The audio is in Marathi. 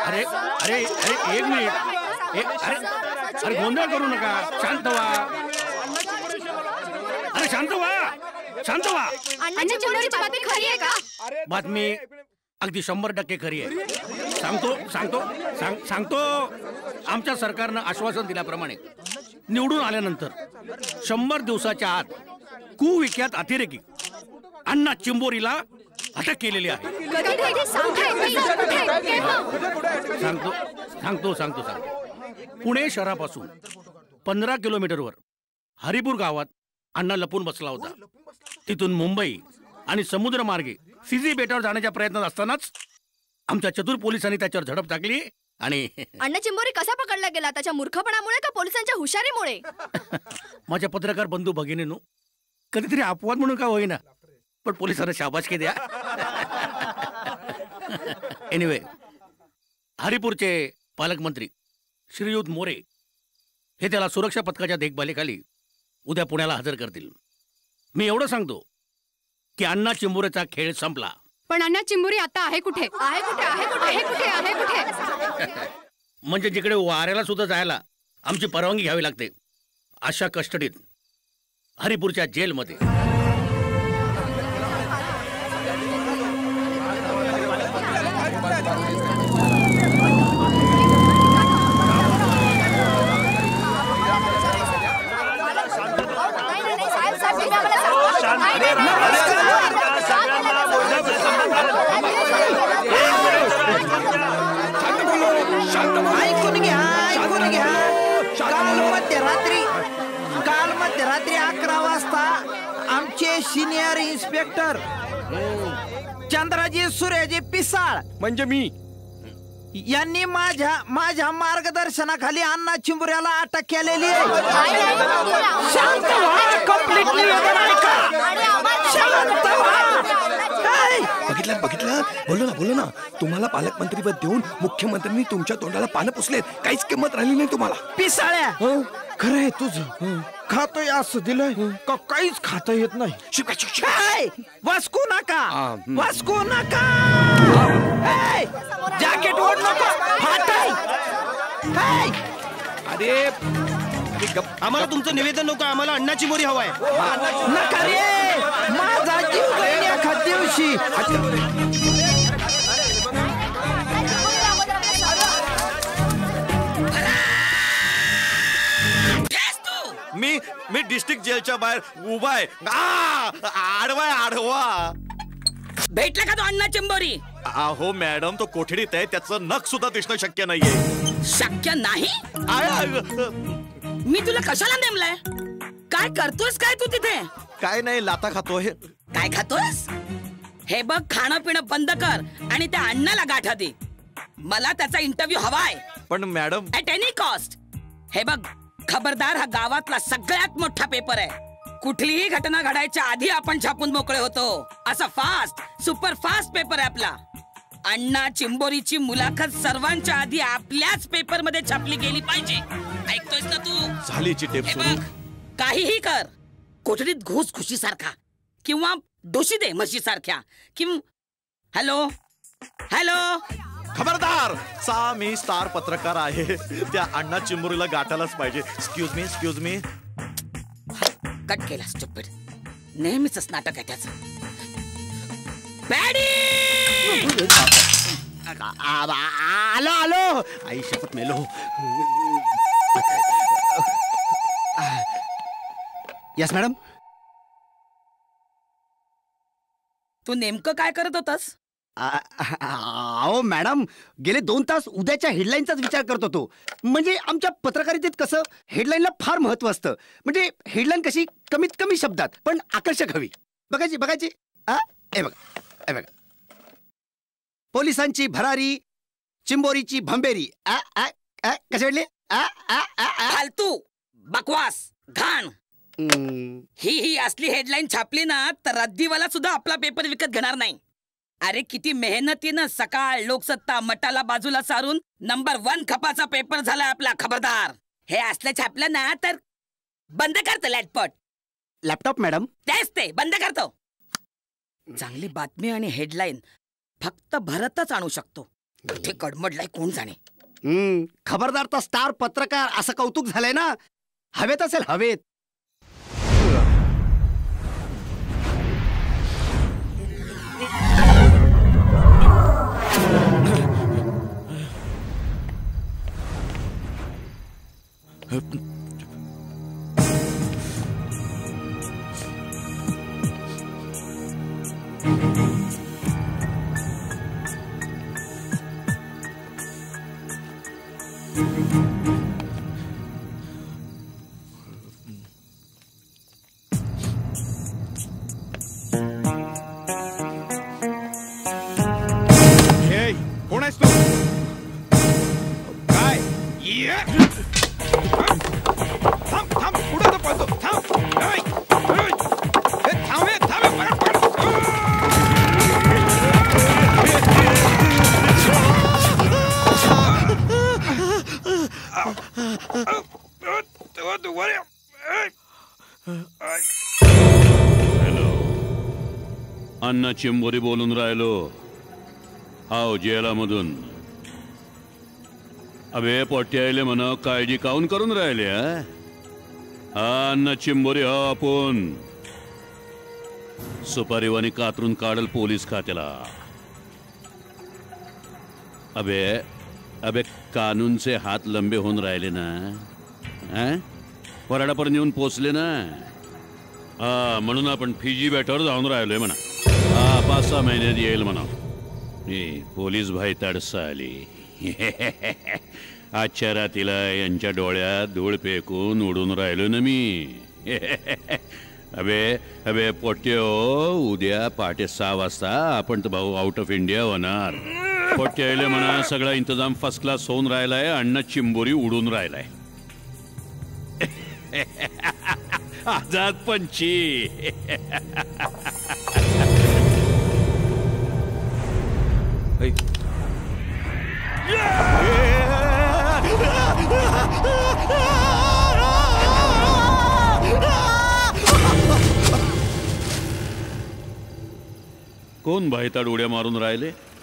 अरे अरे अरे एक मिनिट, अरे अरे गोंधळ करू नका, शांत व्हा. अरे शांत व्हा, शांत व्हा. खरी आहे का? बातमी अगदी 100% खरी आहे. सांगतो सांगतो सांगतो आमच्या सरकारनं आश्वासन दिल्याप्रमाणे निवडून आल्यानंतर 100 दिवसाच्या आत कुविख्यात अतिरेकी अण्णा चिंबोरीला अटक केलेली आहे. सांगतो सांगतो सांगतो सांगतो पुणे शहरापासून 15 किलोमीटरवर हरिपूर गावात अण्णा लपून बसला होता. तिथून मुंबई आणि समुद्र मार्गे सीजी बेटावर जाण्याच्या प्रयत्नात असतानाच आमच्या चतुर पोलिसांनी त्याच्यावर झडप टाकली. आणि अण्णा चिंबोरी कसा पकडला गेला? त्याच्या मूर्खपणामुळे का पोलिसांच्या हुशारीमुळे? माझ्या पत्रकार बंधू भगिनींनो, कधीतरी अपवाद म्हणून का होईना, पण पोलिसांना शाबासकी द्या. एनिवे, हरिपूरचे पालकमंत्री श्रीयुत मोरे हे त्याला सुरक्षा पथकाच्या देखभालीखाली उद्या पुण्याला हजर करतील. मी एवढं सांगतो की अण्णा चिंबोरेचा खेळ संपला. पण अण्णा चिंबोरी आता आहे कुठे? आहे कुठे? आहे कुठे? आहे कुठे? आहे कुठे? म्हणजे जिकडे वाऱ्याला सुद्धा जायला आमची परवानगी घ्यावी लागते अशा कस्टडीत हरिपूरच्या जेलमध्ये. काल मध्यरात्री 11 वाजता आमचे सिनियर इन्स्पेक्टर चंद्राजी सूर्याजी पिसाळ म्हणजे मी यांनी माझ्या मार्गदर्शनाखाली अण्णा चिंबोऱ्याला अटक केलेली आहे. शांत व्हा, कंप्लीटली शांत व्हा. बघितलं बोलो ना तुम्हाला पालकमंत्रीपद देऊन मुख्यमंत्र्यांनी तुमच्या तोंडाला पानं पुसलेत. काहीच किंमत राहिली नाही तुम्हाला. पिसाळ्या, खरं आहे तुझं. खातोय असं दिलंय का काहीच खाता येत नाही. वास्कू नका, वास्कू नका. जॅकेट ओढ नको, अरे आम्हाला तुमचं निवेदन नको, आम्हाला अण्णा चिंबोरी हवाय. नका रे, माझा जीव जाईल एखाद दिवशी. मी डिस्ट्रिक्ट जेलच्या बाहेर उभा आहे. आडवा भेटला का तो अण्णा चिंबोरी? अहो मॅडम, तो कोठडीत आहे, त्याचं नख सुद्धा दिसणं शक्य नाहीये. शक्य नाही? मी तुला कशाला नेमलाय? काय करतोयस काय तू तिथे? काय नाही, लाता खातोय. काय खातोयस? हे बघ, खाणं पिणं बंद कर आणि त्या अण्णाला गाठा दे. मला त्याचा इंटरव्ह्यू हवाय. पण मॅडम, ऍट एनी कॉस्ट. हे बघ, खबरदार, हा गावातला सगळ्यात मोठा पेपर आहे. कुठलीही घटना घडायच्या आधी आपण छापून मोकळे होतो. असा फास्ट, सुपर फास्ट पेपर आहे आपला. अण्णा चिंबोरीची मुलाखत सर्वांच्या आधी आपल्याच पेपर मध्ये छापली गेली पाहिजे. ऐकतोयस ना तू? झाली चिटेप सुरू. काहीही कर, कोठडीत घुस खुशी सारखा किंवा डोशी दे म्हशी सारख्या किंवा हॅलो हॅलो. खबरदार, मी स्टार पत्रकार आहे. त्या अण्णा चिंबोरीला गाठायलाच पाहिजे. Excuse me. कट केला स्टुपिड. नेहमीच नाटक आहे त्याचं. आलो. आई शपथ मेलो. Yes madam. तू नेमकं काय करत होतास? अहो मॅडम, गेले 2 तास उद्याच्या हेडलाईनचाच विचार करत होतो. म्हणजे आमच्या पत्रकारितेत कसं हेडलाईनला फार महत्व असतं. म्हणजे हेडलाईन कशी कमीत कमी शब्दात पण आकर्षक हवी. बघायची. हे बघा, पोलिसांची भरारी, चिंबोरीची भंबेरी. कसे वाटले? फालतू, बकवास, घाण. ही असली हेडलाईन छापली ना तर रद्दीवाला सुद्धा आपला पेपर विकत घेणार नाही. अरे किती मेहनतीनं सकाळ, लोकसत्ता, मटाला बाजूला सारून नंबर 1 खपाचा पेपर झालाय आपला. खबरदार, हे असलं छापलं ना तर बंद करतो लॅटपॉट. Laptop madam. तेच ते बंद करतो. चांगली बातमी आणि हेडलाईन फक्त भरतच आणू शकतो. ते कडमडलाय कोण जाणे. खबरदारचा स्टार पत्रकार असं कौतुक झालंय ना, हवेत असेल हवेत. कोण आहेस तू? काय? थांब थांब, पुढे तर पळतो. थांब अण्णा चिंबोरी बोलून राहिलो. हाव जेलामधून. अबे पोट्यायले म्हणा काळजी काऊन करून राहिले. हा अण्णा चिंबोरी हा आपण सुपारीवाणी कातरून काढल पोलीस खात्याला. अबे अबे कानूनचे हात लंबे होऊन राहिले ना, वराडापर्यंत येऊन पोचले ना. हा म्हणून आपण फिजी बेटावर जाऊन राहिलोय म्हणा. हा 5-6 महिन्यात येईल म्हणा. पोलीस भाई तडसा आली. आजच्या रात्रीला यांच्या डोळ्यात धूळ फेकून उडून राहिलो ना मी. अबे अबे पोट्यो, उद्या पहाटे 6 वाजता आपण तर भाऊ आउट ऑफ इंडिया होणार. पोट्याले म्हणा सगळा इंतजाम फर्स्ट क्लास होऊन राहिलाय. अण्णा चिंबोरी उडून राहिलाय. आझाद पंची. कोण भाईताड उड्या मारून राहिले.